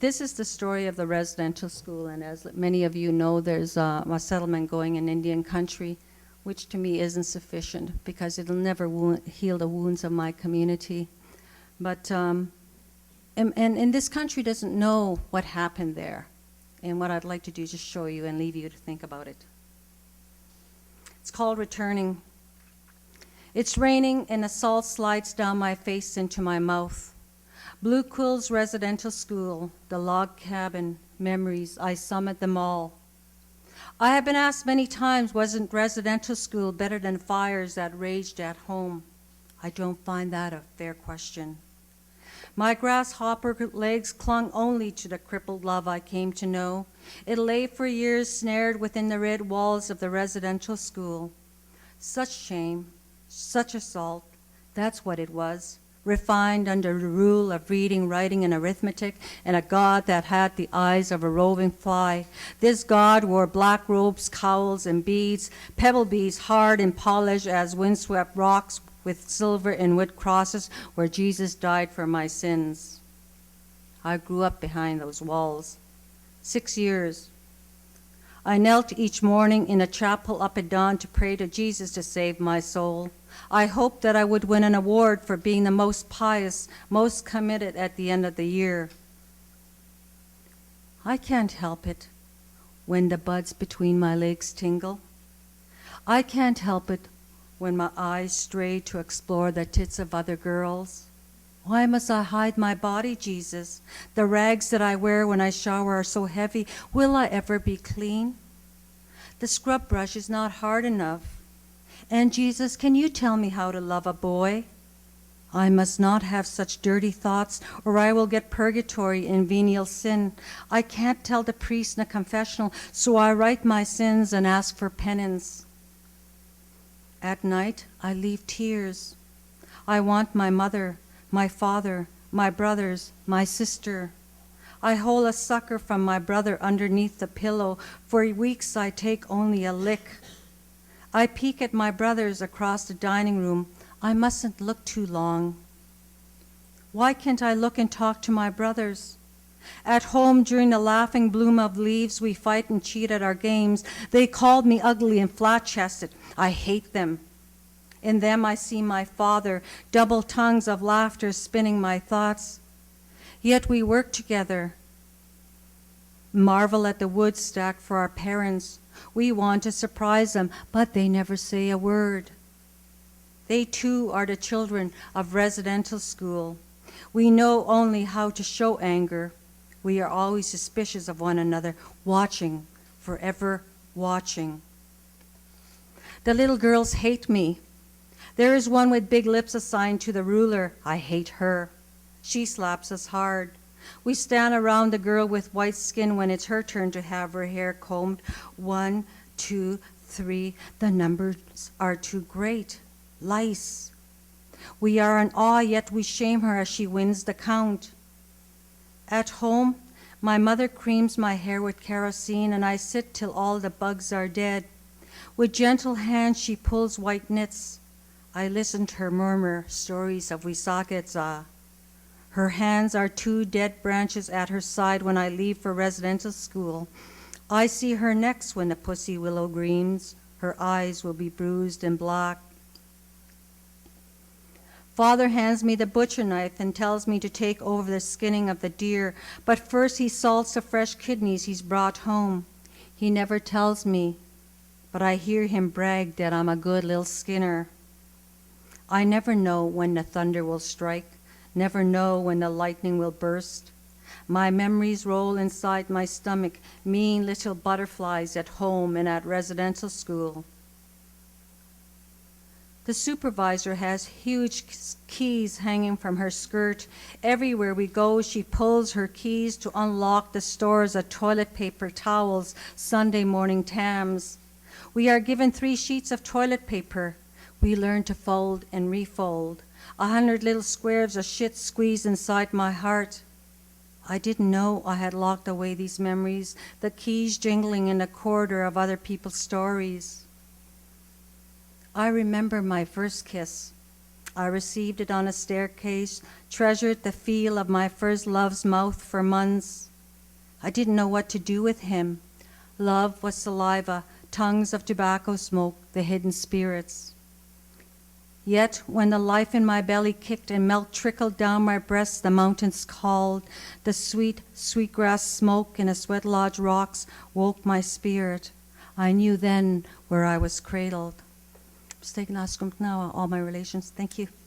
This is the story of the residential school, and as many of you know, there's a settlement going in Indian country, which to me isn't sufficient because it'll never heal the wounds of my community. But, and this country doesn't know what happened there. And what I'd like to do is just show you and leave you to think about it. It's called Returning. It's raining and the salt slides down my face into my mouth. Blue Quill's residential school, the log cabin, memories, I summit them all. I have been asked many times, wasn't residential school better than fires that raged at home? I don't find that a fair question. My grasshopper legs clung only to the crippled love I came to know. It lay for years snared within the red walls of the residential school. Such shame, such assault, that's what it was. Refined under the rule of reading, writing, and arithmetic, and a God that had the eyes of a roving fly. This God wore black robes, cowls, and beads, pebble beads hard and polished as windswept rocks with silver and wood crosses where Jesus died for my sins. I grew up behind those walls. 6 years. I knelt each morning in a chapel up at dawn to pray to Jesus to save my soul. I hoped that I would win an award for being the most pious, most committed at the end of the year. I can't help it when the buds between my legs tingle. I can't help it when my eyes stray to explore the tits of other girls. Why must I hide my body, Jesus? The rags that I wear when I shower are so heavy. Will I ever be clean? The scrub brush is not hard enough. And Jesus, can you tell me how to love a boy? I must not have such dirty thoughts, or I will get purgatory in venial sin. I can't tell the priest in a confessional, so I write my sins and ask for penance. At night, I leave tears. I want my mother, my father, my brothers, my sister. I hold a sucker from my brother underneath the pillow. For weeks I take only a lick. I peek at my brothers across the dining room. I mustn't look too long. Why can't I look and talk to my brothers? At home, during the laughing bloom of leaves, we fight and cheat at our games. They called me ugly and flat-chested. I hate them. In them I see my father, double tongues of laughter spinning my thoughts. Yet we work together, marvel at the wood stacked for our parents. We want to surprise them, but they never say a word. They too are the children of residential school. We know only how to show anger. We are always suspicious of one another, watching, forever watching. The little girls hate me. There is one with big lips assigned to the ruler. I hate her. She slaps us hard. We stand around the girl with white skin when it's her turn to have her hair combed. 1, 2, 3. The numbers are too great. Lice. We are in awe, yet we shame her as she wins the count. At home, my mother creams my hair with kerosene, and I sit till all the bugs are dead. With gentle hands, she pulls white knits. I listen to her murmur stories of Wisaketza. Her hands are 2 dead branches at her side when I leave for residential school. I see her next when the pussy willow gleams. Her eyes will be bruised and black. Father hands me the butcher knife and tells me to take over the skinning of the deer, but first he salts the fresh kidneys he's brought home. He never tells me, but I hear him brag that I'm a good little skinner. I never know when the thunder will strike, never know when the lightning will burst. My memories roll inside my stomach, mean little butterflies at home and at residential school. The supervisor has huge keys hanging from her skirt. Everywhere we go, she pulls her keys to unlock the stores of toilet paper, towels, Sunday morning Tams. We are given 3 sheets of toilet paper. We learn to fold and refold. 100 little squares of shit squeezed inside my heart. I didn't know I had locked away these memories, the keys jingling in the corridor of other people's stories. I remember my first kiss. I received it on a staircase, treasured the feel of my first love's mouth for months. I didn't know what to do with him. Love was saliva, tongues of tobacco smoke, the hidden spirits. Yet when the life in my belly kicked and milk trickled down my breast, the mountains called. The sweet, sweet grass smoke in a sweat lodge rocks woke my spirit. I knew then where I was cradled. Steek naast komt nou, all my relations. Thank you.